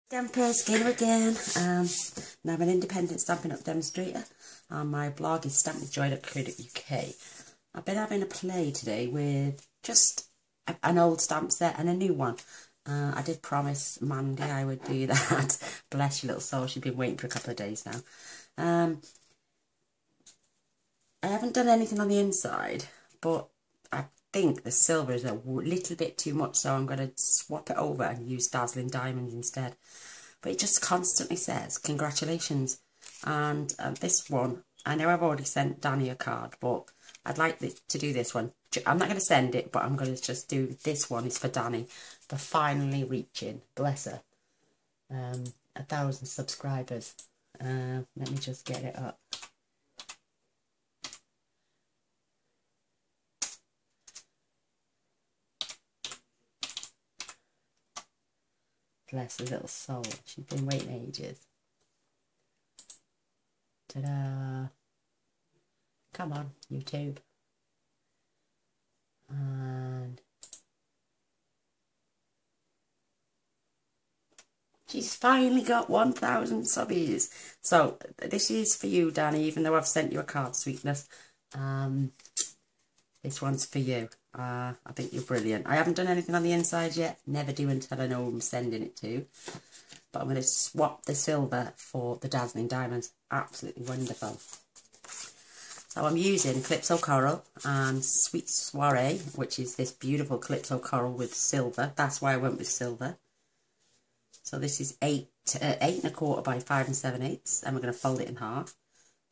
Stamper Skinner again. Now I'm an independent Stampin' Up demonstrator and my blog is stampwithjoy.co.uk. I've been having a play today with just an old stamp set and a new one. I did promise Mandy I would do that. Bless your little soul, she's been waiting for a couple of days now. I haven't done anything on the inside, but I think the silver is a little bit too much, so I'm going to swap it over and use dazzling diamonds instead. But it just constantly says congratulations, and this one, I know I've already sent Danny a card, but I'd like to do this one. I'm not going to send it, but I'm going to just do this one. It's for Danny for finally reaching, bless her, 1,000 subscribers. Let me just get it up. Bless her little soul. She's been waiting ages. Ta-da! Come on, YouTube. And she's finally got 1,000 subbies. So this is for you, Danny, even though I've sent you a card, sweetness. This one's for you. I think you're brilliant. I haven't done anything on the inside yet. Never do until I know who I'm sending it to. But I'm going to swap the silver for the dazzling diamonds. Absolutely wonderful. So I'm using Calypso Coral and Sweet Soiree, which is this beautiful Calypso Coral with silver. That's why I went with silver. So this is 8 1/4 by 5 7/8, and we're going to fold it in half.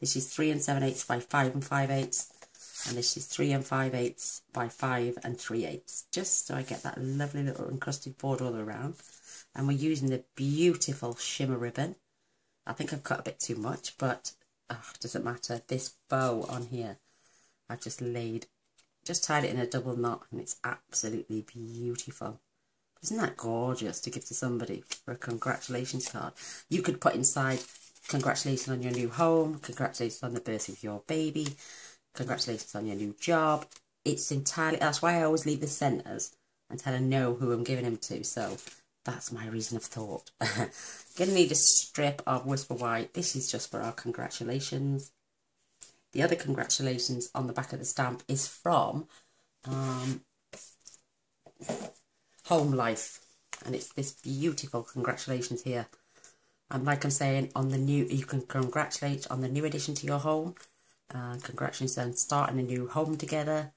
This is 3 7/8 by 5 5/8. And this is 3 5/8 by 5 3/8, just so I get that lovely little encrusted border all around. And we're using the beautiful shimmer ribbon. I think I've cut a bit too much, but doesn't matter. This bow on here, I've just tied it in a double knot, and it's absolutely beautiful. Isn't that gorgeous to give to somebody for a congratulations card? You could put inside, congratulations on your new home, congratulations on the birth of your baby, congratulations on your new job. It's entirely, that's why I always leave the centres until I know who I'm giving them to. So that's my reason of thought. Gonna need a strip of Whisper White. This is just for our congratulations. The other congratulations on the back of the stamp is from Home Life. And it's this beautiful congratulations here. And like I'm saying, on the new, you can congratulate on the new addition to your home. Congratulations on starting a new home together.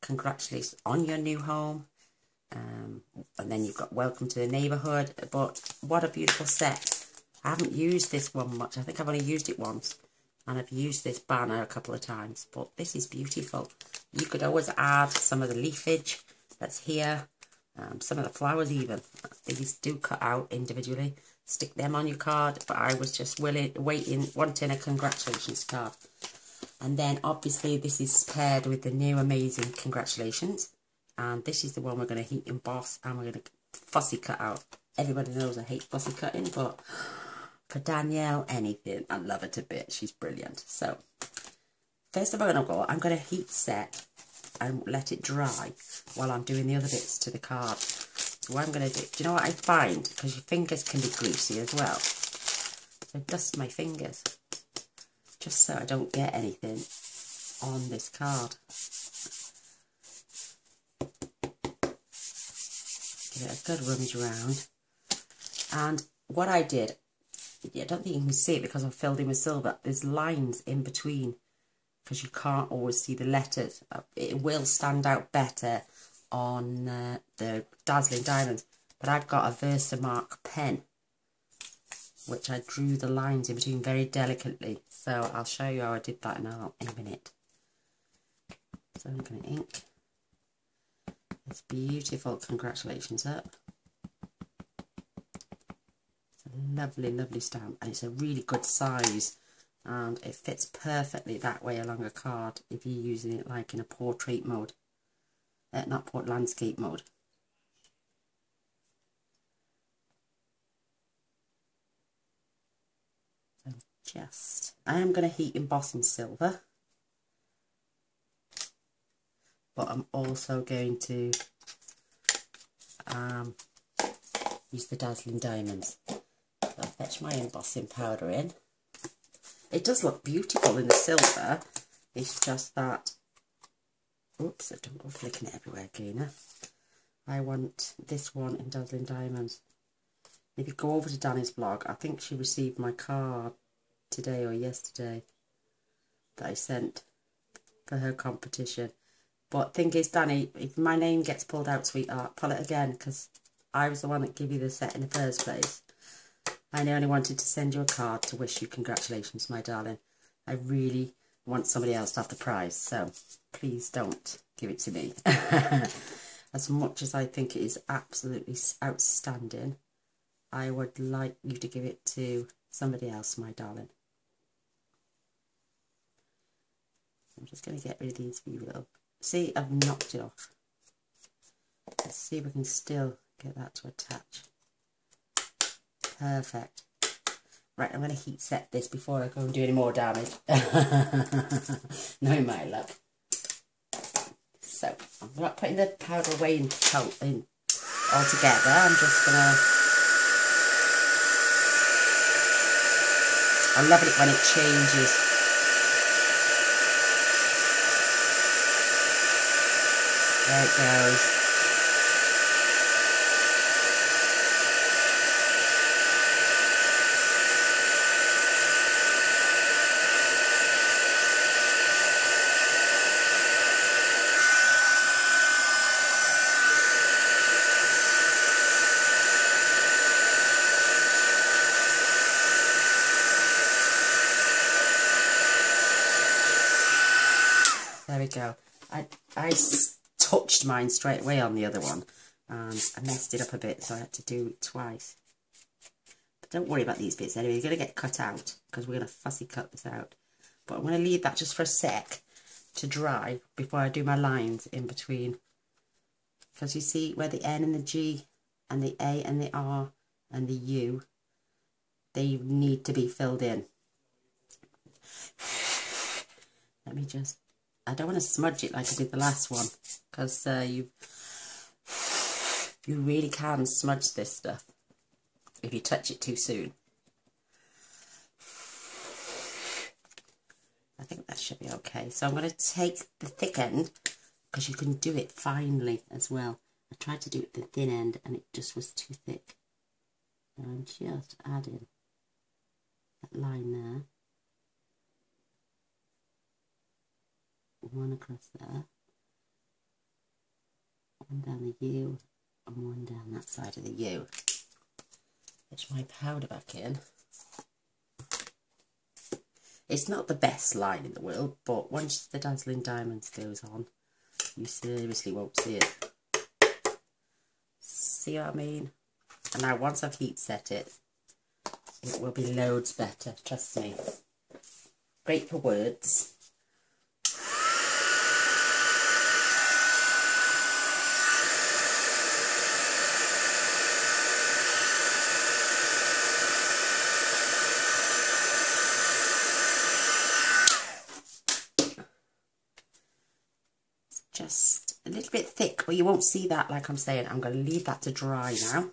Congratulations on your new home. And then you've got welcome to the neighbourhood. But what a beautiful set. I haven't used this one much. I think I've only used it once. And I've used this banner a couple of times. But this is beautiful. You could always add some of the leafage that's here. Some of the flowers even. These do cut out individually. Stick them on your card. But I was just wanting a congratulations card. And then obviously this is paired with the new amazing congratulations. And this is the one we're going to heat emboss, and we're going to fussy cut out. Everybody knows I hate fussy cutting, but for Danielle, anything. I love her to bits. She's brilliant. So first of all, I'm going to heat set and let it dry while I'm doing the other bits to the card. So what I'm going to do you know what I find? Because your fingers can be greasy as well. So dust my fingers, just so I don't get anything on this card. Give it a good rummage around. And what I did, I don't think you can see it because I've filled in with silver, there's lines in between because you can't always see the letters. It will stand out better on the dazzling diamonds, but I've got a Versamark pen which I drew the lines in between very delicately. So I'll show you how I did that now in a minute. So I'm going to ink this beautiful congratulations up. It's a lovely, lovely stamp, and it's a really good size, and it fits perfectly that way along a card if you're using it like in a portrait mode, not landscape mode. I am going to heat emboss in silver, but I'm also going to use the dazzling diamonds. fetch my embossing powder in. It does look beautiful in the silver. It's just that, oops, I don't go flicking it everywhere, Gina. I want this one in Dazzling Diamonds. If you go over to Danny's blog, I think she received my card today or yesterday that I sent for her competition. But thing is, Danny, if my name gets pulled out, sweetheart, pull it again, because I was the one that gave you the set in the first place. I only wanted to send you a card to wish you congratulations, my darling. I really want somebody else to have the prize, so please don't give it to me. As much as I think it is absolutely outstanding, I would like you to give it to somebody else, my darling. I'm just going to get rid of these few little... See, I've knocked it off. Let's see if we can still get that to attach. Perfect. Right, I'm going to heat set this before I go and do any more damage. Knowing my luck. So, I'm not putting the powder away in all together. I'm just going to... I love it when it changes. There it goes. There we go. I touched mine straight away on the other one and I messed it up a bit, so I had to do it twice. But don't worry about these bits anyway, you're going to get cut out because we're going to fussy cut this out. But I'm going to leave that just for a sec to dry before I do my lines in between. Because you see where the N and the G and the A and the R and the U, they need to be filled in. Let me just... I don't want to smudge it like I did the last one, because you really can smudge this stuff if you touch it too soon. I think that should be okay. So I'm going to take the thick end, because you can do it finely as well. I tried to do it the thin end and it just was too thick. So I'm just adding that line there. One across there, one down the U, and one down that side of the U. Put my powder back in. It's not the best line in the world, but once the Dazzling Diamonds goes on, you seriously won't see it. See what I mean? And now once I've heat set it, it will be loads better, trust me. Great for words. Just a little bit thick, but you won't see that, like I'm saying. I'm going to leave that to dry now.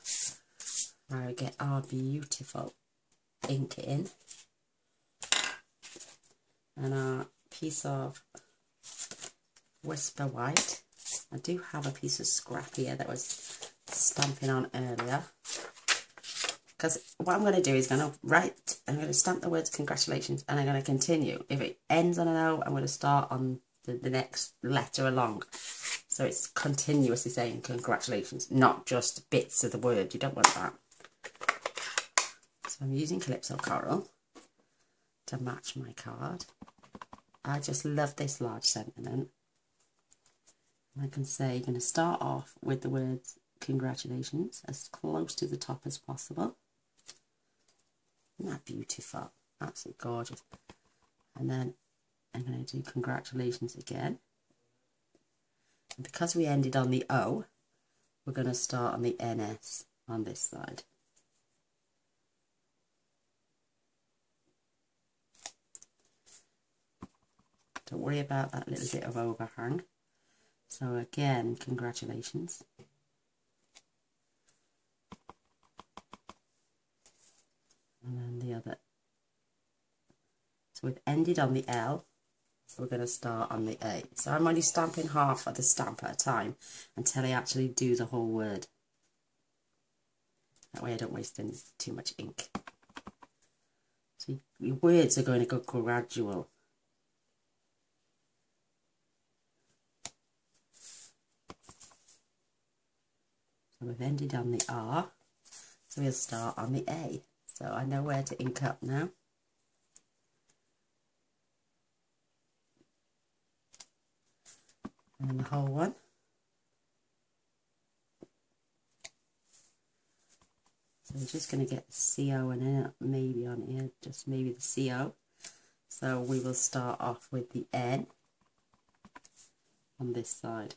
Now we get our beautiful ink in. And our piece of Whisper White. I do have a piece of scrap here that was stamping on earlier. Because what I'm going to do is I'm going to stamp the words congratulations and I'm going to continue. If it ends on an O, I'm going to start on the next letter along, so it's continuously saying congratulations, not just bits of the word. You don't want that. So I'm using Calypso Coral to match my card. I just love this large sentiment. And I can say you're going to start off with the words congratulations as close to the top as possible. Isn't that beautiful? Absolutely gorgeous. And then I'm going to do congratulations again. And because we ended on the O, we're going to start on the NS on this side. Don't worry about that little bit of overhang. So again, congratulations. So we've ended on the L, so we're going to start on the A. So I'm only stamping half of the stamp at a time until I actually do the whole word. That way I don't waste too much ink. So your words are going to go gradual. So we've ended on the R, so we'll start on the A. So I know where to ink up now. And the whole one. So we're just going to get the CO and then maybe on here, just maybe the CO. So we will start off with the N on this side.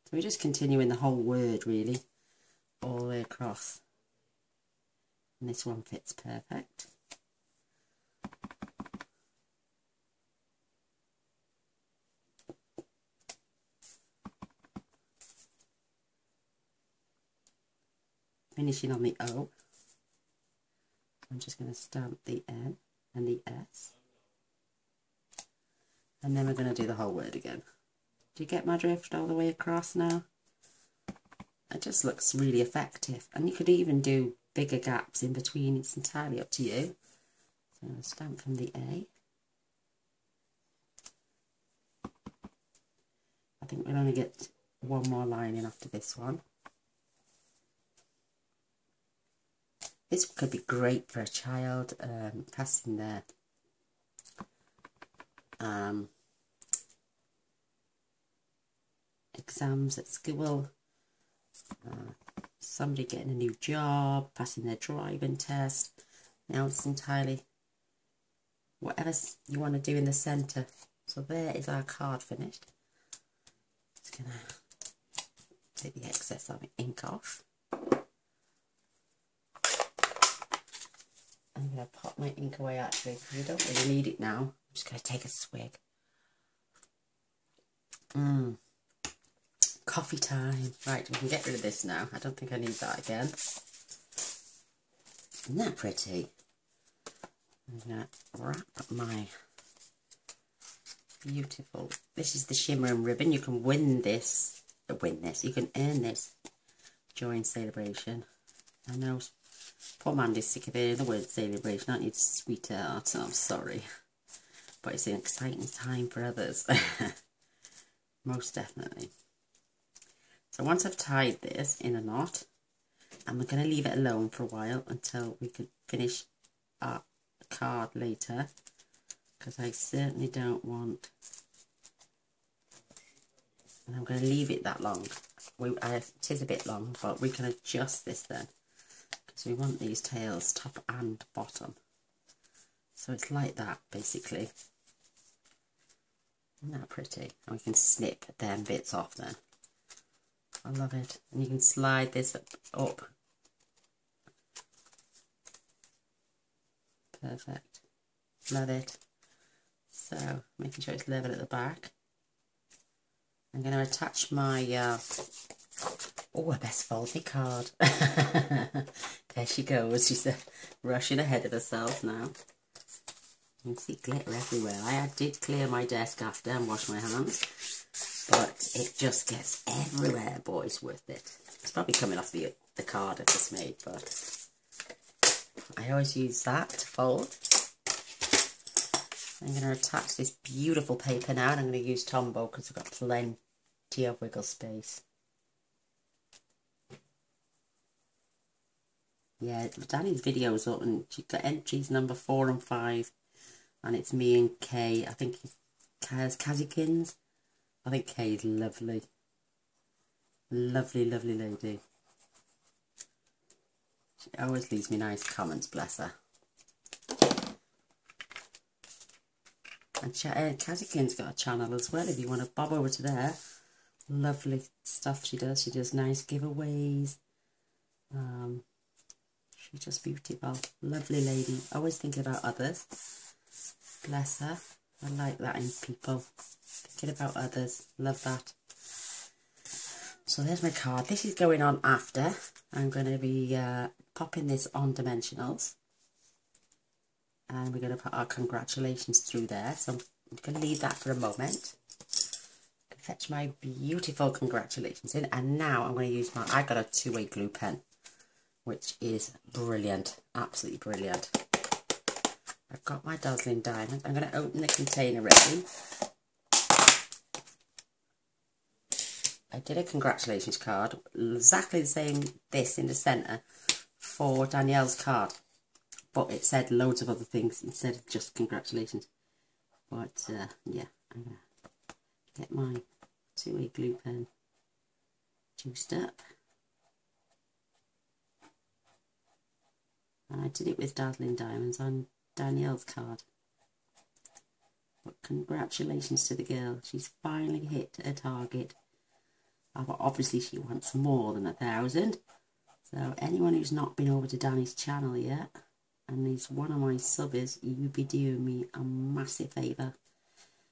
So we're just continuing the whole word really, all the way across. And this one fits perfect. Finishing on the O. I'm just going to stamp the N and the S. And then we're going to do the whole word again. Do you get my drift all the way across now? It just looks really effective. And you could even do bigger gaps in between. It's entirely up to you. So I'll stamp from the A. I think we'll only get one more line in after this one. This could be great for a child passing their exams at school, somebody getting a new job, passing their driving test. Now it's entirely whatever you want to do in the centre. So there is our card finished. Just going to take the excess of ink off. I'm going to pop my ink away actually because I don't really need it now. I'm just going to take a swig. Coffee time. Right, we can get rid of this now. I don't think I need that again. Isn't that pretty? I'm going to wrap my beautiful... This is the shimmer and ribbon. You can win this. You can earn this during celebration. I know poor Mandy's sick of hearing the word celebration. I need sweetheart. I'm sorry. But it's an exciting time for others. Most definitely. So once I've tied this in a knot, I'm going to leave it alone for a while until we can finish our card later, because I certainly don't want, and I'm going to leave it that long. It is a bit long, but we can adjust this then, because we want these tails top and bottom. So it's like that basically. Isn't that pretty? And we can snip them bits off then. I love it. And you can slide this up. Perfect. Love it. So, making sure it's level at the back. I'm going to attach my, a best folded card. There she goes. She's rushing ahead of herself now. You can see glitter everywhere. I did clear my desk after and wash my hands. But it just gets everywhere, but it's worth it. It's probably coming off the card I just made, but I always use that to fold. I'm going to attach this beautiful paper now, and I'm going to use Tombow because I've got plenty of wiggle space. Yeah, Danny's video's up, and she's got entries number 4 and 5, and it's me and Kay. I think he's Kazikins. I think Kay's lovely. Lovely, lovely lady. She always leaves me nice comments, bless her. And Kazikin's got a channel as well, if you want to bob over to there. Lovely stuff she does. She does nice giveaways. She's just beautiful. Lovely lady. Always thinking about others. Bless her. I like that in people. Thinking about others. Love that. So there's my card. This is going on after. I'm going to be popping this on dimensionals. And we're going to put our congratulations through there. So I'm going to leave that for a moment. Fetch my beautiful congratulations in. And now I'm going to use I got a two-way glue pen, which is brilliant. Absolutely brilliant. I've got my dazzling diamond. I'm going to open the container ready. I did a congratulations card, exactly the same, this in the centre, for Danielle's card. But it said loads of other things instead of just congratulations. But yeah, I'm going to get my two-way glue pen juiced up. And I did it with dazzling diamonds on Danielle's card. But congratulations to the girl. She's finally hit a target. But obviously she wants more than 1,000. So anyone who's not been over to Danny's channel yet, and is one of my subbers, you'd be doing me a massive favour.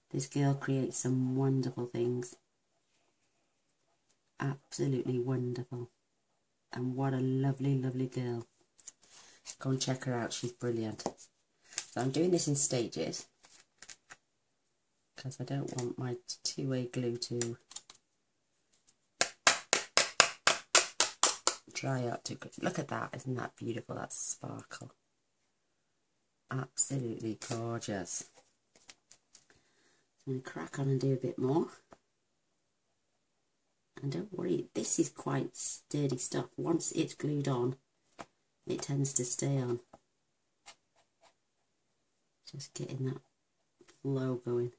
This girl creates some wonderful things. Absolutely wonderful. And what a lovely, lovely girl. Go and check her out, she's brilliant. So I'm doing this in stages, because I don't want my two-way glue to dry up too quickly. Look at that, isn't that beautiful, that sparkle? Absolutely gorgeous. I'm going to crack on and do a bit more. And don't worry, this is quite sturdy stuff. Once it's glued on, it tends to stay on. Just getting that flow going.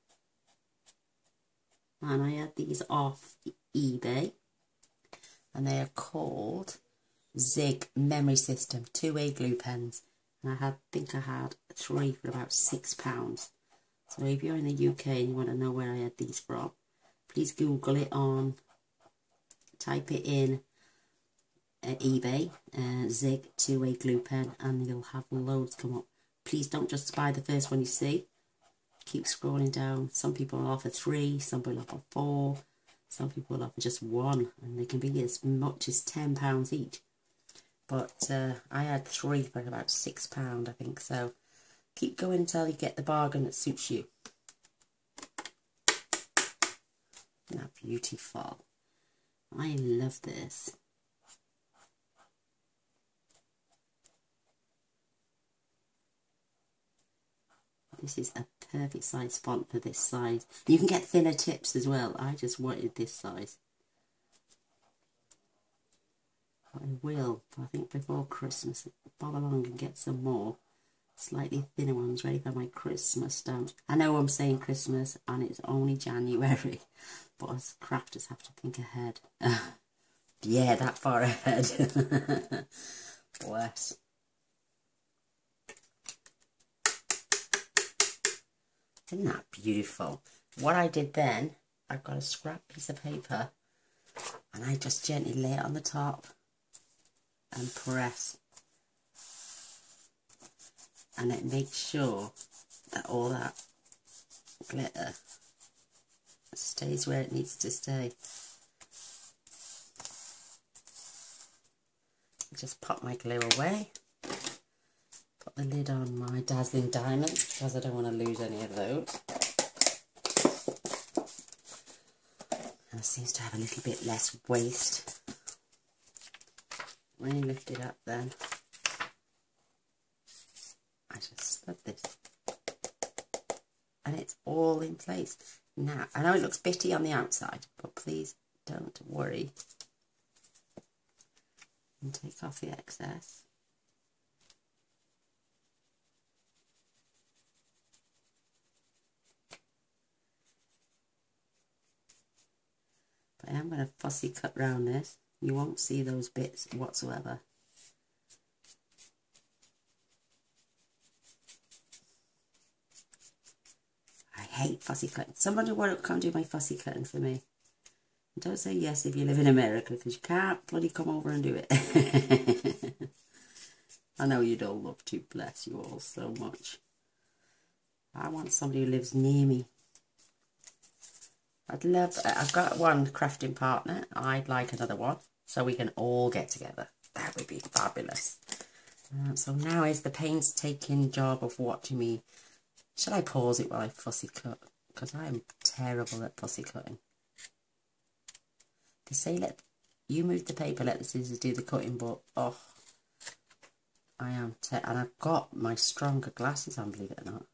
And I had these off eBay, and they are called Zig Memory System two-way glue pens, and I think I had 3 for about £6. So if you're in the UK and you want to know where I had these from, please Google it on, type it in eBay, Zig two-way glue pen, and you'll have loads come up. Please don't just buy the first one you see. Keep scrolling down. Some people offer 3, some people offer 4, some people offer just 1, and they can be as much as £10 each. But I had 3 for about £6, I think. So keep going until you get the bargain that suits you. Isn't that beautiful? I love this. This is a perfect size font for this size. You can get thinner tips as well. I just wanted this size. I will, I think before Christmas, bob along and get some more slightly thinner ones ready for my Christmas stamps. I know I'm saying Christmas and it's only January, but us crafters have to think ahead. Yeah, that far ahead. Bless. Isn't that beautiful? What I did then, I've got a scrap piece of paper and I just gently lay it on the top and press, and it makes sure that all that glitter stays where it needs to stay. Just pop my glue away, put the lid on my dazzling diamonds because I don't want to lose any of those. And it seems to have a little bit less waste. When you lift it up then, I just slip this and it's all in place. Now, I know it looks bitty on the outside, but please don't worry. And take off the excess. But I am going to fussy cut round this. You won't see those bits whatsoever. I hate fussy cutting. Somebody won't come do my fussy cutting for me. And don't say yes if you live in America, because you can't bloody come over and do it. I know you'd all love to, bless you all so much. I want somebody who lives near me. I've got one crafting partner. I'd like another one, so we can all get together. That would be fabulous. So now is the painstaking job of watching me. Should I pause it while I fussy cut? Because I am terrible at fussy cutting. They say let you move the paper, let the scissors do the cutting, but oh, I am and I've got my stronger glasses on, believe it or not,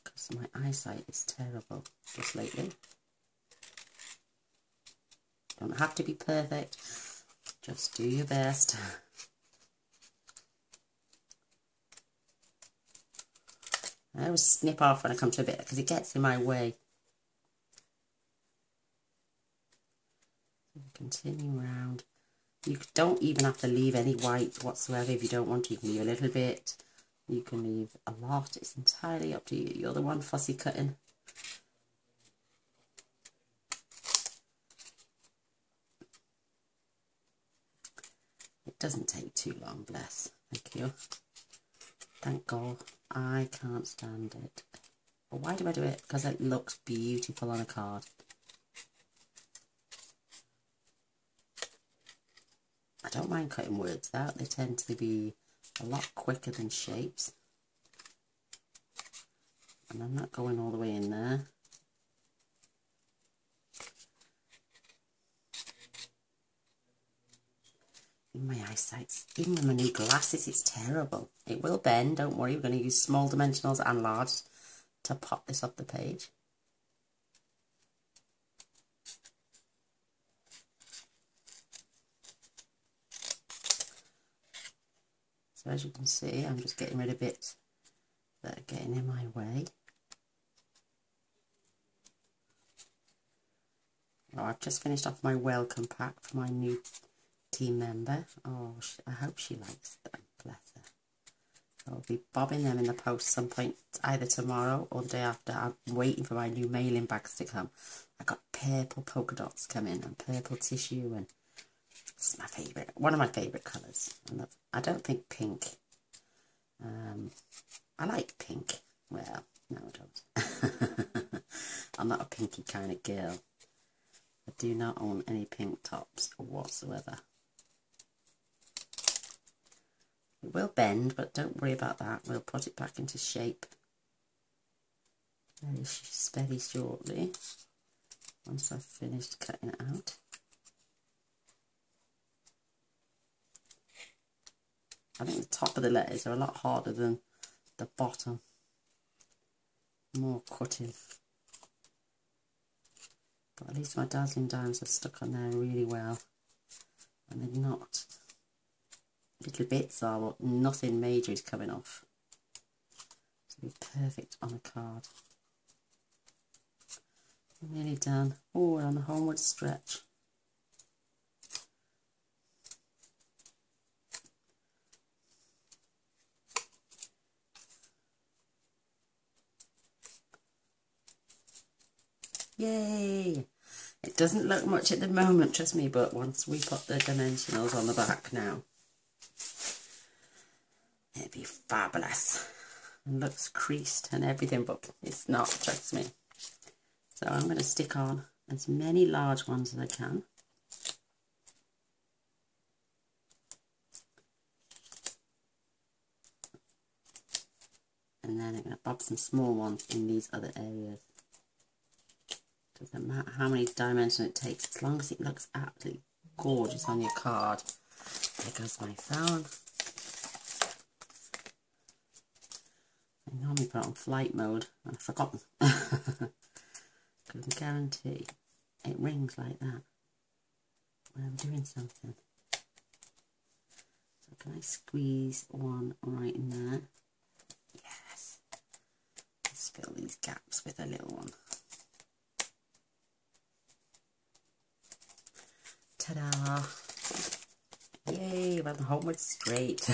because my eyesight is terrible just lately. Don't have to be perfect, just do your best. I always snip off when I come to a bit because it gets in my way. Continue round. You don't even have to leave any white whatsoever if you don't want to. You can leave a little bit. You can leave a lot. It's entirely up to you. You're the one fussy cutting. It doesn't take too long, bless. Thank you. Thank God. I can't stand it. But why do I do it? Because it looks beautiful on a card. I don't mind cutting words out. They tend to be a lot quicker than shapes. And I'm not going all the way in there. My eyesight, even with my new glasses, it's terrible. It will bend, don't worry. We're going to use small dimensionals and large to pop this off the page. So as you can see, I'm just getting rid of bits that are getting in my way. Oh, I've just finished off my welcome pack for my new team member. Oh, I hope she likes them, bless her. So I'll be bobbing them in the post some point, either tomorrow or the day after. I'm waiting for my new mailing bags to come. I got purple polka dots coming and purple tissue, and it's my favourite, one of my favourite colours. And I don't think pink. I like pink. Well, no, I don't. I'm not a pinky kind of girl. I do not own any pink tops whatsoever. It will bend, but don't worry about that. We'll put it back into shape very shortly, once I've finished cutting it out. I think the top of the letters are a lot harder than the bottom. More cutting. But at least my dazzling diamonds are stuck on there really well. And they're not. Little bits are, but nothing major is coming off. It'll be perfect on a card. I'm nearly done. Oh, we're on the homeward stretch. Yay! It doesn't look much at the moment, trust me, but once we put the dimensionals on the back now, it'll be fabulous. It looks creased and everything, but it's not, trust me. So I'm going to stick on as many large ones as I can. And then I'm going to bob some small ones in these other areas. Doesn't matter how many dimensions it takes, as long as it looks absolutely gorgeous on your card. There goes my phone. I normally put it on flight mode, and I've forgotten. I can guarantee it rings like that when I'm doing something. So can I squeeze one right in there? Yes. Let's fill these gaps with a little one. Ta-da! Yay, well, the homeward straight.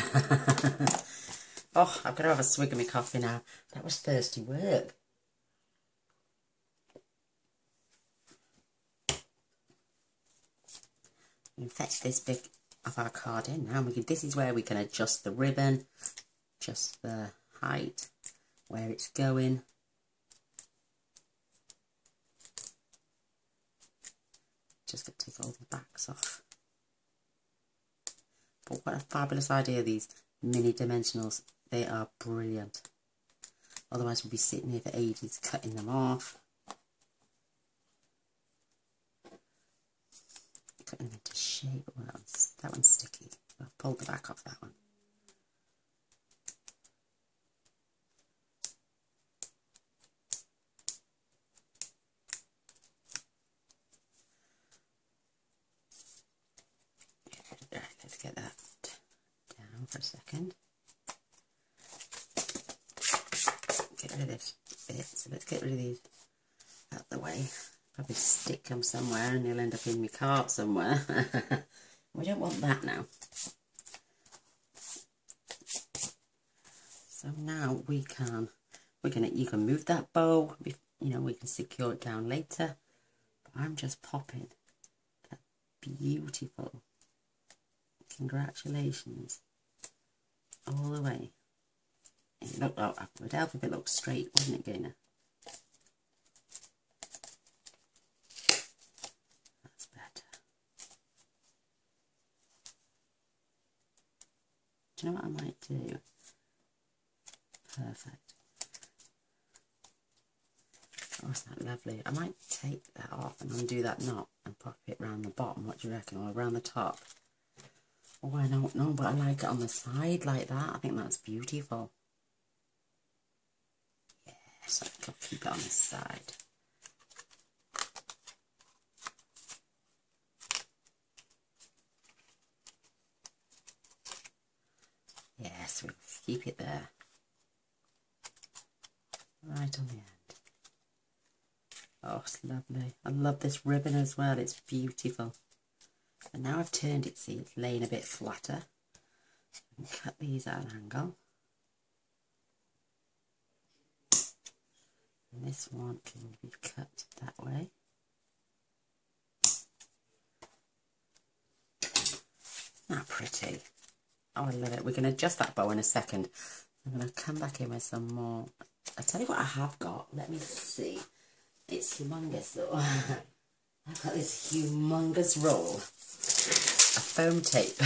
Oh, I've got to have a swig of my coffee now. That was thirsty work. We fetch this bit of our card in now. This is where we can adjust the ribbon, adjust the height, where it's going. Just got to take all the backs off. But what a fabulous idea these mini dimensionals. They are brilliant. Otherwise we'll be sitting here for ages cutting them off. Cutting them into shape. Well, that one's sticky. I've pulled the back off that one. Right, let's get that down for a second. Get rid of this bit, so let's get rid of these out the way. Probably stick them somewhere and they'll end up in my cart somewhere. We don't want that now. So now you can move that bow, you know, we can secure it down later. But I'm just popping that beautiful, congratulations, all the way. It looked, oh, it would help if it looked straight, wouldn't it, Gaynor? That's better. Do you know what I might do? Perfect. Oh, isn't that lovely? I might take that off and undo that knot and pop it round the bottom. What do you reckon? Or around the top? Oh, I don't know, but I like it on the side like that. I think that's beautiful. Yes, I think I'll keep it on the side. Yes, we'll keep it there. Right on the end. Oh, it's lovely. I love this ribbon as well. It's beautiful. And now I've turned it, see, it's laying a bit flatter. And cut these at an angle. And this one can be cut that way. Isn't that pretty? Oh, I love it. We're going to adjust that bow in a second. I'm going to come back in with some more. I'll tell you what I have got. Let me see. It's humongous though. I've got this humongous roll of foam tape.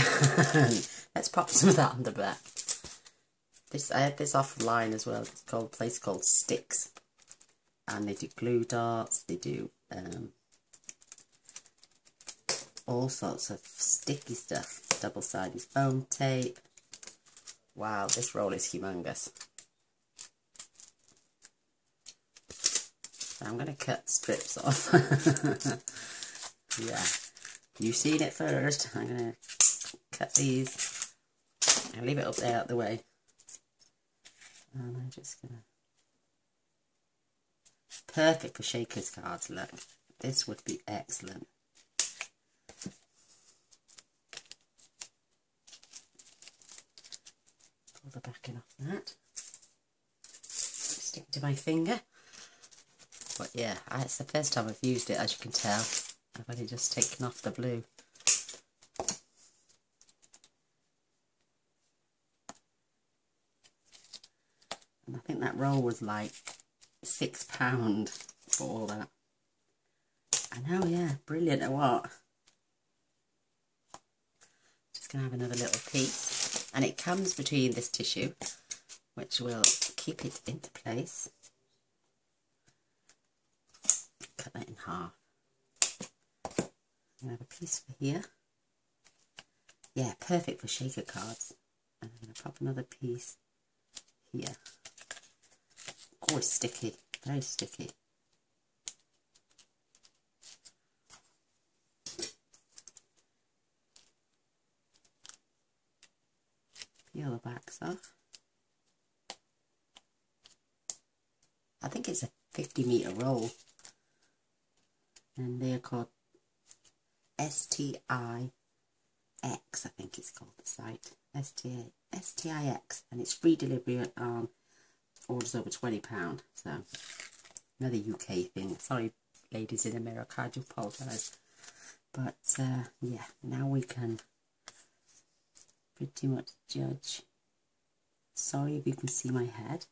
Let's pop some of that on the back. I had this offline as well. It's called a place called Sticks. And they do glue darts, they do all sorts of sticky stuff. Double-sided foam tape. Wow, this roll is humongous. So I'm going to cut strips off. Yeah, you've seen it first. I'm going to cut these and leave it up there out the way. And I'm just going to... Perfect for shakers cards, look. This would be excellent. Pull the backing off that. Stick it to my finger. But yeah, it's the first time I've used it, as you can tell. I've only just taken off the blue. And I think that roll was like £6 for all that. I know, yeah, brilliant or what? Just going to have another little piece. And it comes between this tissue, which will keep it into place. Cut that in half. I have a piece for here. Yeah, perfect for shaker cards. And I'm going to pop another piece here. Oh, it's sticky. Very sticky. Peel the backs off. I think it's a 50-metre roll. And they are called STIX, I think it's called the site. STIX. And it's free delivery on orders over £20. So, another UK thing. Sorry, ladies in America, I do apologise. But, yeah, now we can pretty much judge. Sorry if you can see my head.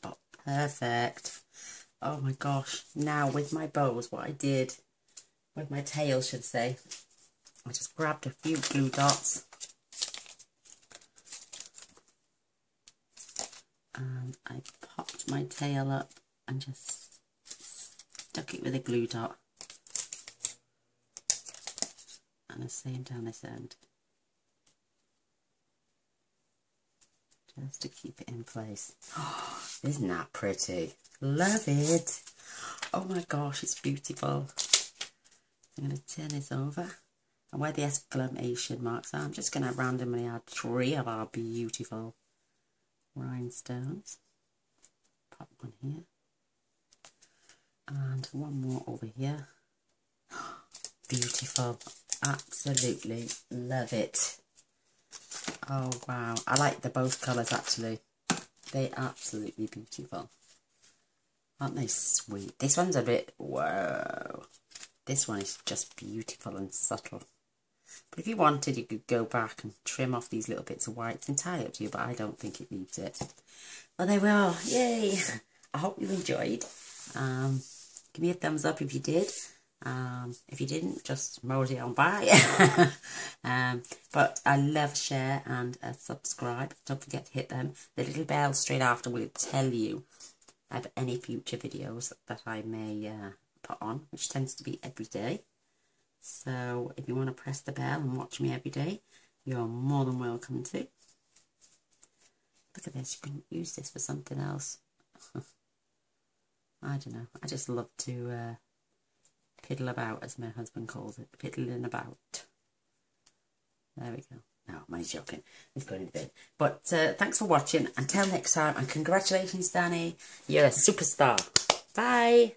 Oh, perfect. Oh my gosh. Now, with my bows, what I did, with my tail, should say, I just grabbed a few glue dots And I popped my tail up and just stuck it with a glue dot. And the same down this end. Just to keep it in place. Oh, isn't that pretty? Love it. Oh my gosh, it's beautiful. I'm going to turn this over. And where the exclamation marks are, I'm just going to randomly add 3 of our beautiful rhinestones. Pop one here. And one more over here. Beautiful. Absolutely love it. Oh wow, I like both colours actually. They're absolutely beautiful. Aren't they sweet? This one's a bit, whoa. This one is just beautiful and subtle. But if you wanted, you could go back and trim off these little bits of white. It's entirely up to you, but I don't think it needs it. Well, there we are. Yay! I hope you enjoyed. Give me a thumbs up if you did. If you didn't, just mosey on by. But I love share and subscribe. Don't forget to hit them. The little bell straight after will tell you of any future videos that I may put on, which tends to be every day. So if you want to press the bell and watch me every day, you're more than welcome to. Look at this, you can use this for something else. I don't know, I just love to piddle about, as my husband calls it, piddling about. There we go. No, I'm only joking. He's going to bed. But thanks for watching. Until next time, and congratulations, Danny. You're a superstar. Bye.